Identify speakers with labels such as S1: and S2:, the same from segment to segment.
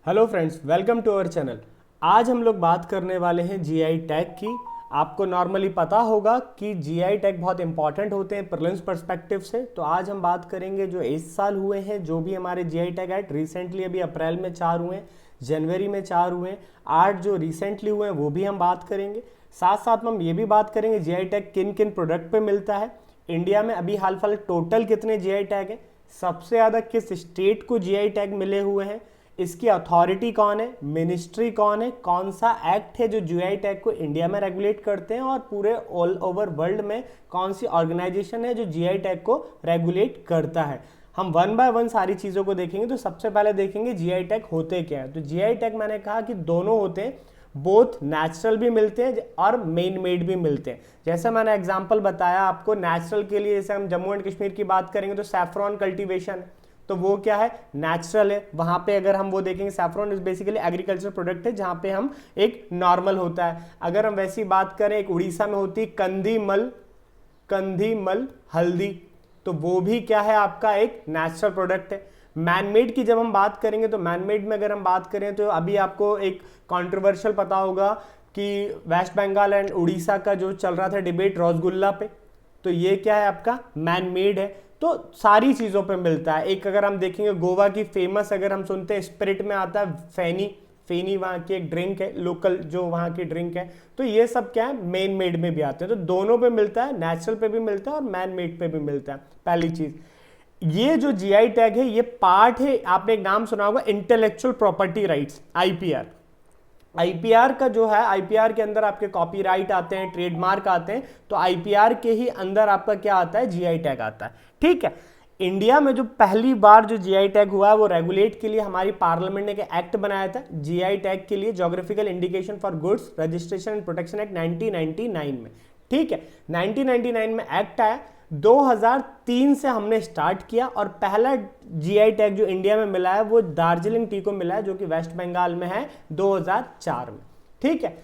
S1: Hello friends, welcome to our channel. आज हम लोग बात करने वाले हैं जीआई टैग की। आपको नॉर्मली पता होगा कि जीआई टैग बहुत इंपॉर्टेंट होते हैं प्रीलिम्स पर्सपेक्टिव से। तो आज हम बात करेंगे जो इस साल हुए हैं, जो भी हमारे जीआई टैग एट रिसेंटली अभी अप्रैल में 4 हुए हैं, जनवरी में 4 हुए हैं, 8 जो रिसेंटली हुए हैं वो भी हम बात करेंगे। साथ साथ में हम ये भी बात करेंगे जीआई टैग किन किन प्रोडक्ट पे मिलता है, इंडिया में अभी हाल फिलहाल टोटल कितने जीआई टैग हैं, सबसे ज़्यादा किस स्टेट को जीआई टैग मिले हुए हैं, इसकी अथॉरिटी कौन है, मिनिस्ट्री कौन है, कौन सा एक्ट है जो जीआई टैग को इंडिया में रेगुलेट करते हैं, और पूरे ऑल ओवर वर्ल्ड में कौन सी ऑर्गेनाइजेशन है जो जीआई टैग को रेगुलेट करता है। हम वन बाय वन सारी चीज़ों को देखेंगे। तो सबसे पहले देखेंगे जीआई टैग होते क्या है। तो जीआई टैग मैंने कहा कि दोनों होते हैं, बोथ नेचुरल भी मिलते हैं और मेन मेड भी मिलते हैं। जैसे मैंने एग्जांपल बताया आपको, नेचुरल के लिए जैसे हम जम्मू एंड कश्मीर की बात करेंगे तो सैफ्रॉन कल्टीवेशन है, तो वो क्या है, नेचुरल है। वहां पे अगर हम वो देखेंगे, saffron is basically agriculture product है जहां पे हम एक नॉर्मल होता है। अगर हम वैसी बात करें, एक उड़ीसा में होती है कंधीमल हल्दी, तो वो भी क्या है, आपका एक नेचुरल प्रोडक्ट है। मैनमेड की जब हम बात करेंगे तो मैनमेड में अगर हम बात करें तो अभी आपको एक कंट्रोवर्शियल पता होगा कि वेस्ट बंगाल एंड उड़ीसा का जो चल रहा था डिबेट रसगुल्ला पे, तो ये क्या है, आपका मैनमेड है। तो सारी चीज़ों पे मिलता है। एक अगर हम देखेंगे गोवा की फेमस, अगर हम सुनते हैं स्पिरिट में आता है फेनी वहाँ की एक ड्रिंक है, लोकल जो वहाँ की ड्रिंक है। तो ये सब क्या है, मेन मेड में भी आते हैं। तो दोनों पे मिलता है, नेचुरल पे भी मिलता है और मैन मेड पे भी मिलता है। पहली चीज़, ये जो जीआई टैग है ये पार्ट है, आपने एक नाम सुना होगा, intellectual property rights, IPR. IPR का जो है, आईपीआर के अंदर आपके कॉपीराइट आते हैं, ट्रेडमार्क आते हैं। तो आईपीआर के ही अंदर आपका क्या आता है, जीआई टैग आता है। ठीक है। इंडिया में जो पहली बार जो जीआई टैग हुआ है वो रेगुलेट के लिए हमारी पार्लियामेंट ने एक एक्ट बनाया था जीआई टैग के लिए, geographical indication for goods registration and protection act 1999 में। ठीक है, 1999 में एक्ट आया। 2003 से हमने स्टार्ट किया और पहला जीआई टैग जो इंडिया में मिला है वो दार्जिलिंग टी को मिला है, जो कि वेस्ट बंगाल में है 2004 में। ठीक है।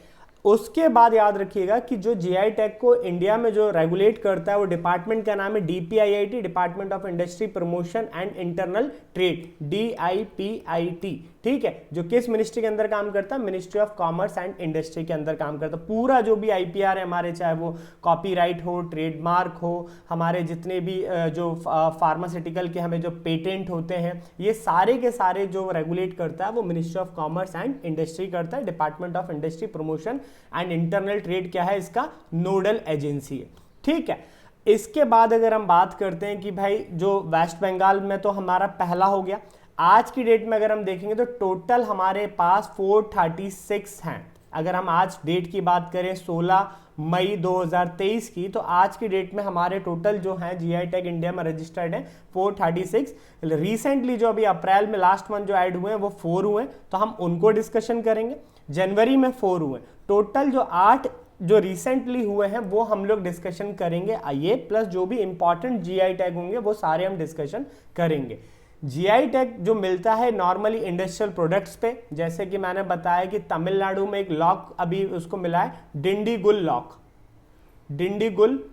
S1: उसके बाद याद रखिएगा कि जो जीआई टैग को इंडिया में जो रेगुलेट करता है वो डिपार्टमेंट का नाम है DPIIT, department of industry promotion and internal trade, DIPIT। ठीक है, जो किस मिनिस्ट्री के अंदर काम करता है, ministry of commerce and industry के अंदर काम करता है। पूरा जो भी आईपीआर है हमारे, चाहे वो कॉपीराइट हो, ट्रेडमार्क हो, हमारे जितने भी जो फार्मास्यूटिकल के हमें जो पेटेंट होते हैं, ये सारे के सारे जो रेगुलेट करता है वो ministry of commerce and industry करता है। Department of industry promotion and internal trade क्या है, इसका नोडल एजेंसी है। ठीक है। इसके बाद अगर हम बात करते हैं कि भाई जो वेस्ट बंगाल में तो हमारा पहला हो गया। आज की डेट में अगर हम देखेंगे तो टोटल हमारे पास 436 हैं। अगर हम आज डेट की बात करें 16 मई 2023 की, तो आज की डेट में हमारे टोटल जो हैं जीआई टैग इंडिया में रजिस्टर्ड है 436। रिसेंटली जो अभी अप्रैल में लास्ट मंथ जो ऐड हुए हैं वो 4 हुए, तो हम उनको डिस्कशन करेंगे। जनवरी में 4 हुए, टोटल जो 8 जो रिसेंटली हुए हैं वो हम लोग डिस्कशन करेंगे। आइए, प्लस जो भी इंपॉर्टेंट जीआई टैग होंगे वो सारे हम डिस्कशन करेंगे। जीआई टैग जो मिलता है नॉर्मली इंडस्ट्रियल प्रोडक्ट्स पे, जैसे कि मैंने बताया कि तमिलनाडु में एक लॉक अभी उसको मिला है, डिंडीगुल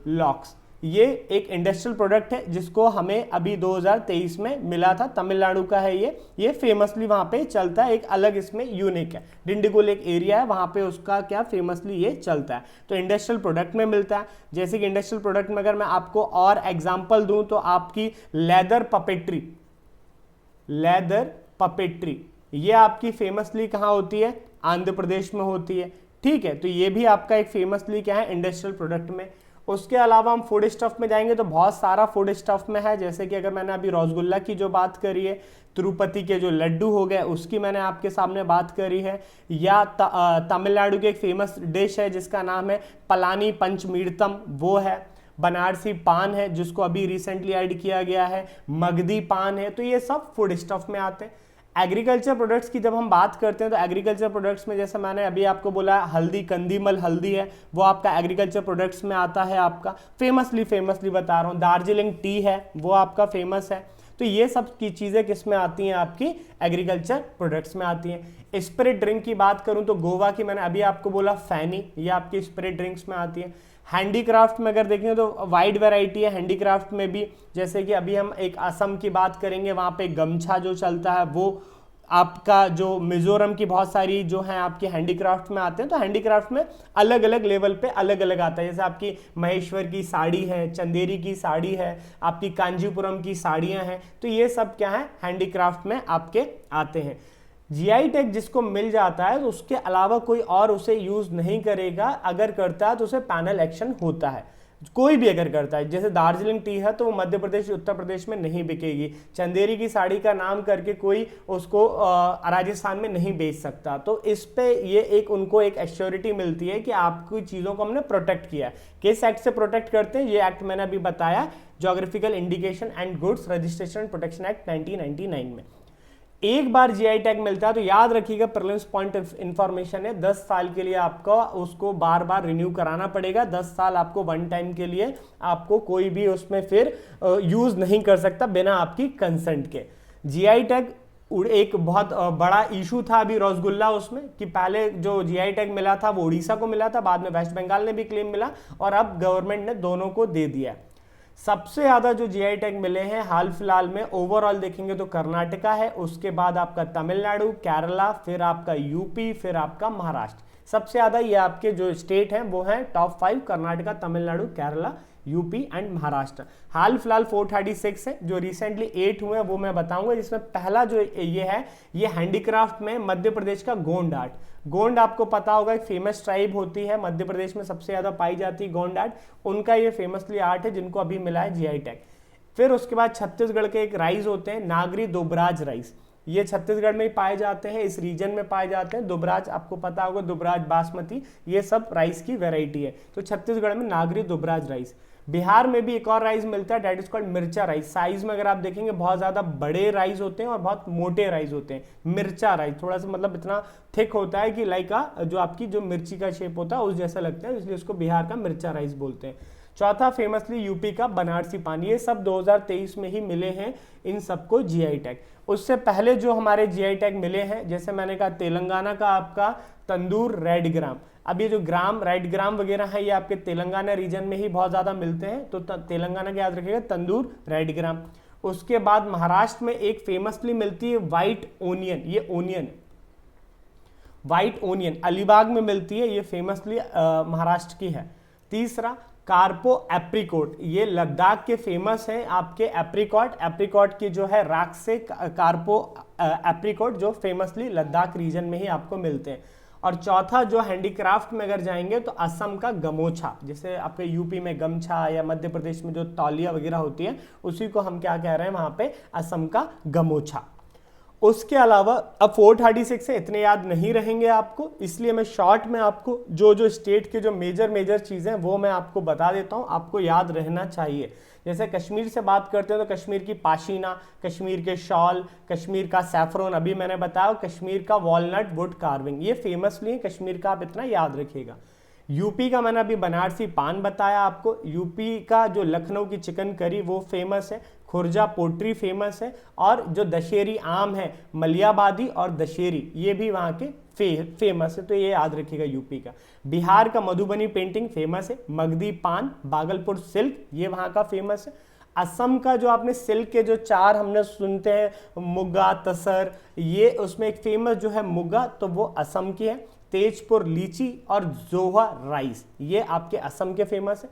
S1: लॉक्स। ये एक इंडस्ट्रियल प्रोडक्ट है जिसको हमें अभी 2023 में मिला था, तमिलनाडु का है ये फेमसली वहां पे चलता है, एक अलग इसमें यूनिक है। डिंडीगुल एक एरिया है वहां पे, उसका क्या फेमसली ये चलता है। तो इंडस्ट्रियल प्रोडक्ट में मिलता है। जैसे कि इंडस्ट्रियल प्रोडक्ट में अगर मैं आपको और एग्जांपल दूं तो आपकी लेदर पपेट्री, ये आपकी फेमसली कहाँ होती है, आंध्र प्रदेश में होती है। ठीक है, तो ये भी आपका एक फेमसली क्या है, इंडस्ट्रियल प्रोडक्ट में। उसके अलावा हम फूड स्टफ में जाएंगे तो बहुत सारा फूड स्टफ में है। जैसे कि अगर मैंने अभी रसगुल्ला की जो बात करी है, तिरुपति के जो लड्डू हो गए उसकी मैंने आपके सामने बात करी है, या तमिलनाडु की एक फेमस डिश है जिसका नाम है पलानी पंचमीड़तम, वो है। बनारसी पान है जिसको अभी रिसेंटली ऐड किया गया है, मगधी पान है। तो ये सब फूड स्टफ में आते हैं। एग्रीकल्चर प्रोडक्ट्स की जब हम बात करते हैं तो एग्रीकल्चर प्रोडक्ट्स में जैसे मैंने अभी आपको बोला हल्दी, कंदीमल हल्दी है, वो आपका एग्रीकल्चर प्रोडक्ट्स में आता है। आपका फेमसली बता रहा हूँ, दार्जिलिंग टी है वो आपका फेमस है। तो ये सब की चीज़ें किस में आती हैं, आपकी एग्रीकल्चर प्रोडक्ट्स में आती हैं। स्पिरिट ड्रिंक की बात करूं तो गोवा की मैंने अभी आपको बोला फैनी, ये आपकी स्पिरिट ड्रिंक्स में आती है। हैंडीक्राफ्ट में अगर देखें तो वाइड वैरायटी है हैंडीक्राफ्ट में भी। जैसे कि अभी हम एक असम की बात करेंगे, वहाँ पे गमछा जो चलता है वो आपका जो मिजोरम की बहुत सारी जो है आपकी हैंडीक्राफ्ट में आते हैं, तो हैंडीक्राफ्ट में अलग अलग लेवल पे अलग अलग आता है। जैसे आपकी महेश्वर की साड़ी है, चंदेरी की साड़ी है, आपकी कांजीपुरम की साड़ियां हैं, तो ये सब क्या है हैंडीक्राफ्ट में आपके आते हैं। जीआई टैग जिसको मिल जाता है तो उसके अलावा कोई और उसे यूज नहीं करेगा, अगर करता है तो उसे पैनल एक्शन होता है। कोई भी अगर करता है, जैसे दार्जिलिंग टी है तो वो मध्य प्रदेश उत्तर प्रदेश में नहीं बिकेगी, चंदेरी की साड़ी का नाम करके कोई उसको राजस्थान में नहीं बेच सकता। तो इस पे ये एक उनको एक एश्योरिटी मिलती है कि आपकी चीज़ों को हमने प्रोटेक्ट किया है। किस एक्ट से प्रोटेक्ट करते हैं, ये एक्ट मैंने अभी बताया, geographical indication and goods registration and protection act 1999 में। एक बार जीआई टैग मिलता है तो याद रखिएगा, प्रीलिम्स पॉइंट ऑफ इंफॉर्मेशन है, 10 साल के लिए आपको उसको बार बार रिन्यू कराना पड़ेगा। 10 साल आपको वन टाइम के लिए आपको कोई भी उसमें फिर यूज नहीं कर सकता बिना आपकी कंसेंट के। जीआई टैग एक बहुत बड़ा इशू था अभी रसगुल्ला उसमें, कि पहले जो जीआई टैग मिला था वो उड़ीसा को मिला था, बाद में वेस्ट बंगाल ने भी क्लेम मिला, और अब गवर्नमेंट ने दोनों को दे दिया। सबसे ज्यादा जो जीआई टैग मिले हैं हाल फिलहाल में ओवरऑल देखेंगे तो कर्नाटका है, उसके बाद आपका तमिलनाडु, केरला, फिर आपका यूपी, फिर आपका महाराष्ट्र। सबसे ज्यादा ये आपके जो स्टेट हैं वो हैं top 5, Karnataka, Tamil Nadu, Kerala, UP and Maharashtra. हाल फिलहाल 436 है, जो रिसेंटली 8 हुए हैं वो मैं बताऊंगा, जिसमें पहला जो ये है ये हैंडीक्राफ्ट में मध्य प्रदेश का गोंड आर्ट। गोंड आपको पता होगा एक फेमस ट्राइब होती है मध्य प्रदेश में, सबसे ज्यादा पाई जाती है गोंड आर्ट, उनका ये फेमसली आर्ट है जिनको अभी मिला है जीआई टैग। फिर उसके बाद छत्तीसगढ़ के एक राइस होते हैं नागरी दुबराज राइस, ये छत्तीसगढ़ में ही पाए जाते हैं, इस रीजन में पाए जाते हैं। दुबराज आपको पता होगा, दुबराज बासमती, ये सब राइस की वेराइटी है, तो छत्तीसगढ़ में नागरी दुबराज राइस। बिहार में भी एक और राइस मिलता है, डेट इज कॉल्ड मिर्चा राइस। साइज में अगर आप देखेंगे बहुत ज्यादा बड़े राइस होते हैं और बहुत मोटे राइस होते हैं। मिर्चा राइस थोड़ा सा मतलब इतना थिक होता है कि लाइक जो आपकी जो मिर्ची का शेप होता है उस जैसा लगता है, इसलिए उसको बिहार का मिर्चा राइस बोलते हैं। चौथा फेमसली यूपी का बनारसी पान, ये सब 2023 में ही मिले हैं इन सबको जीआई टैग। उससे पहले जो हमारे जीआई टैग मिले हैं, जैसे मैंने कहा तेलंगाना का आपका तंदूर रेड ग्राम। अब ये जो ग्राम रेड ग्राम वगैरह है ये आपके तेलंगाना रीजन में ही बहुत ज्यादा मिलते हैं, तो तेलंगाना का याद रखिएगा तंदूर रेड ग्राम। उसके बाद महाराष्ट्र में एक फेमसली मिलती है व्हाइट ओनियन, ये ओनियन व्हाइट ओनियन अलीबाग में मिलती है, ये फेमसली महाराष्ट्र की है। तीसरा कार्पो एप्रिकॉट, ये लद्दाख के फेमस हैं आपके एप्रिकॉट, एप्रिकॉट की जो है राख से कार्पो एप्रिकॉट जो फेमसली लद्दाख रीजन में ही आपको मिलते हैं। और चौथा जो हैंडीक्राफ्ट में अगर जाएंगे तो असम का गमोछा, जैसे आपके यूपी में गमछा या मध्य प्रदेश में जो तौलिया वगैरह होती है उसी को हम क्या कह रहे हैं वहां पे, असम का गमोछा। उसके अलावा अब 436 से इतने याद नहीं रहेंगे आपको, इसलिए मैं शॉर्ट में आपको जो जो स्टेट के जो मेजर चीजें वो मैं आपको बता देता हूं, आपको याद रहना चाहिए। जैसे कश्मीर से बात करते हैं तो कश्मीर की पाशीना, कश्मीर के शॉल, कश्मीर का सैफरोन अभी मैंने बताया, कश्मीर का वॉलनट वुड कार्विंग, ये फेमसली है कश्मीर का, आप इतना याद रखिएगा। यूपी का मैंने अभी बनारसी पान बताया आपको, यूपी का जो लखनऊ की चिकन करी वो फेमस है, खुर्जा पोट्री फेमस है, और जो दशहरी आम है मलियाबादी और दशहरी ये भी वहाँ के फेमस है, तो ये याद रखिएगा यूपी का। बिहार का मधुबनी पेंटिंग फेमस है, मगधी पान, भागलपुर सिल्क ये वहाँ का फेमस है। असम का जो आपने सिल्क के जो 4 हमने सुनते हैं मुगा, तसर, ये उसमें एक फेमस जो है मुगा तो वो असम की है। तेजपुर लीची और जोहा राइस ये आपके असम के फेमस है।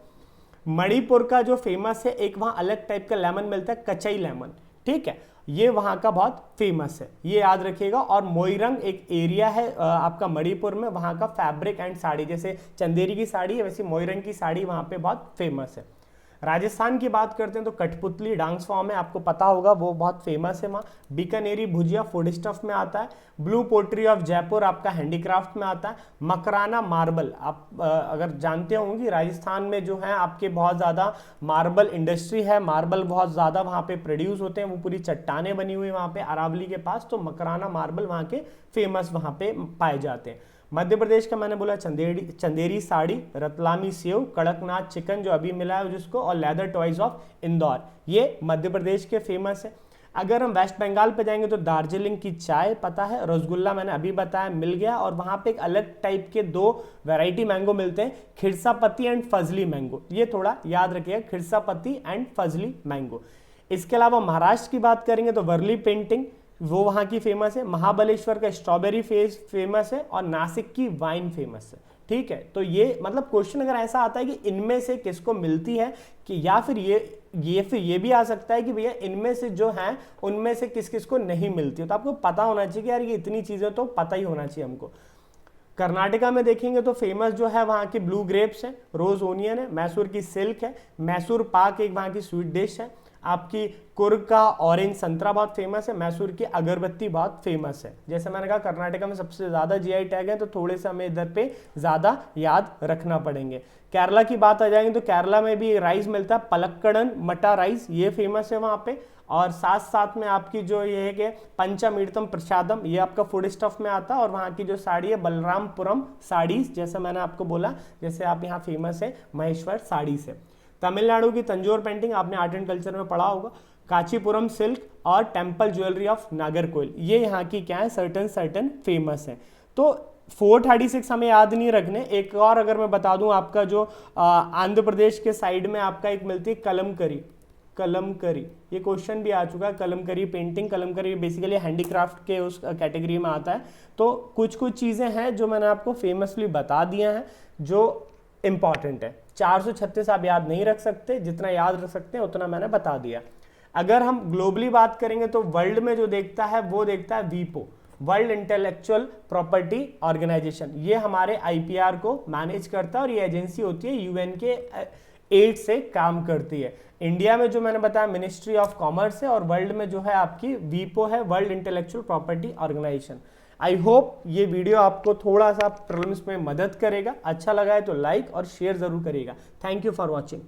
S1: मणिपुर का जो फेमस है एक वहां अलग टाइप का लेमन मिलता है, कचई लेमन, ठीक है, ये वहां का बहुत फेमस है, ये याद रखिएगा। और मोइरंग एक एरिया है आपका मणिपुर में, वहां का फैब्रिक एंड साड़ी, जैसे चंदेरी की साड़ी है वैसे मोइरंग की साड़ी वहां पे बहुत फेमस है। राजस्थान की बात करते हैं तो कठपुतली डांस फॉर्म है, आपको पता होगा वो बहुत फेमस है वहाँ। बीकानेरी भुजिया फूड स्टफ में आता है। ब्लू पोट्री ऑफ जयपुर आपका हैंडीक्राफ्ट में आता है। मकराना मार्बल, आप अगर जानते होंगे कि राजस्थान में जो है आपके बहुत ज़्यादा मार्बल इंडस्ट्री है, मार्बल बहुत ज़्यादा वहाँ पे प्रोड्यूस होते हैं, वो पूरी चट्टानें बनी हुई वहाँ पे अरावली के पास, तो मकराना मार्बल वहाँ के फेमस वहाँ पे पाए जाते हैं। मध्य प्रदेश का मैंने बोला चंदेरी साड़ी, रतलामी सेव, कड़कनाथ चिकन जो अभी मिला है जिसको, और लेदर टॉयज ऑफ इंदौर, ये मध्य प्रदेश के फेमस है। अगर हम वेस्ट बंगाल पे जाएंगे तो दार्जिलिंग की चाय पता है, रसगुल्ला मैंने अभी बताया मिल गया, और वहां पे एक अलग टाइप के 2 वैरायटी मैंगो मिलते हैं, खिरसापत्ती एंड फजली मैंगो, ये थोड़ा याद रखिएगा, खिरसापत्ती एंड फजली मैंगो। इसके अलावा महाराष्ट्र की बात करेंगे तो वर्ली पेंटिंग, वो वहाँ की फेमस है, महाबलेश्वर का स्ट्रॉबेरी फेमस है, और नासिक की वाइन फेमस है। ठीक है, तो ये मतलब क्वेश्चन अगर ऐसा आता है कि इनमें से किसको मिलती है, कि या फिर ये भी आ सकता है कि भैया इनमें से जो है उनमें से किस किस को नहीं मिलती है, तो आपको पता होना चाहिए कि यार ये इतनी चीजें तो पता ही होना चाहिए हमको। कर्नाटका में देखेंगे तो फेमस जो है वहाँ की ब्लू ग्रेप्स है, रोज ओनियन है, मैसूर की सिल्क है, मैसूर पाक एक वहाँ की स्वीट डिश है, आपकी कुर्ग का ऑरेंज संतरा बहुत फेमस है, मैसूर की अगरबत्ती बहुत फेमस है। जैसे मैंने कहा कर्नाटका में सबसे ज्यादा जीआई टैग है, तो थोड़े से हमें इधर पे ज्यादा याद रखना पड़ेंगे। केरला की बात आ जाएगी तो केरला में भी राइस मिलता है, पलक्कडन मटा राइस, ये फेमस है वहाँ पे। और साथ साथ में आपकी जो ये है कि पंचमीर्तम प्रसादम, ये आपका फूड स्टफ में आता है। और वहाँ की जो साड़ी है बलरामपुरम साड़ीज, जैसे मैंने आपको बोला, जैसे आप यहाँ फेमस है महेश्वर साड़ी से। तमिलनाडु की तंजौर पेंटिंग आपने आर्ट एंड कल्चर में पढ़ा होगा, कांचीपुरम सिल्क और टेम्पल ज्वेलरी ऑफ नागरकोइल, ये यहाँ की क्या है सर्टन फेमस है। तो 436 हमें याद नहीं रखने। एक और अगर मैं बता दूं, आपका जो आंध्र प्रदेश के साइड में आपका एक मिलती है कलमकरी, ये क्वेश्चन भी आ चुका है। कलमकरी पेंटिंग, कलमकरी बेसिकली हैंडीक्राफ्ट के उस कैटेगरी में आता है। तो कुछ चीज़ें हैं जो मैंने आपको फेमसली बता दिया है जो इंपॉर्टेंट है। 436 आप याद नहीं रख सकते, जितना याद रख सकते हैं उतना मैंने बता दिया। अगर हम ग्लोबली बात करेंगे तो वर्ल्ड में जो देखता है वो देखता है वीपो, वर्ल्ड इंटेलेक्चुअल प्रॉपर्टी ऑर्गेनाइजेशन। ये हमारे आईपीआर को मैनेज करता है और ये एजेंसी होती है यूएन के एड से काम करती है। इंडिया में जो मैंने बताया मिनिस्ट्री ऑफ कॉमर्स है, और वर्ल्ड में जो है आपकी वीपो है, world intellectual property organization. I hope ये वीडियो आपको थोड़ा सा प्रीलिम्स में मदद करेगा। अच्छा लगा है तो लाइक और शेयर जरूर करिएगा। Thank you for watching.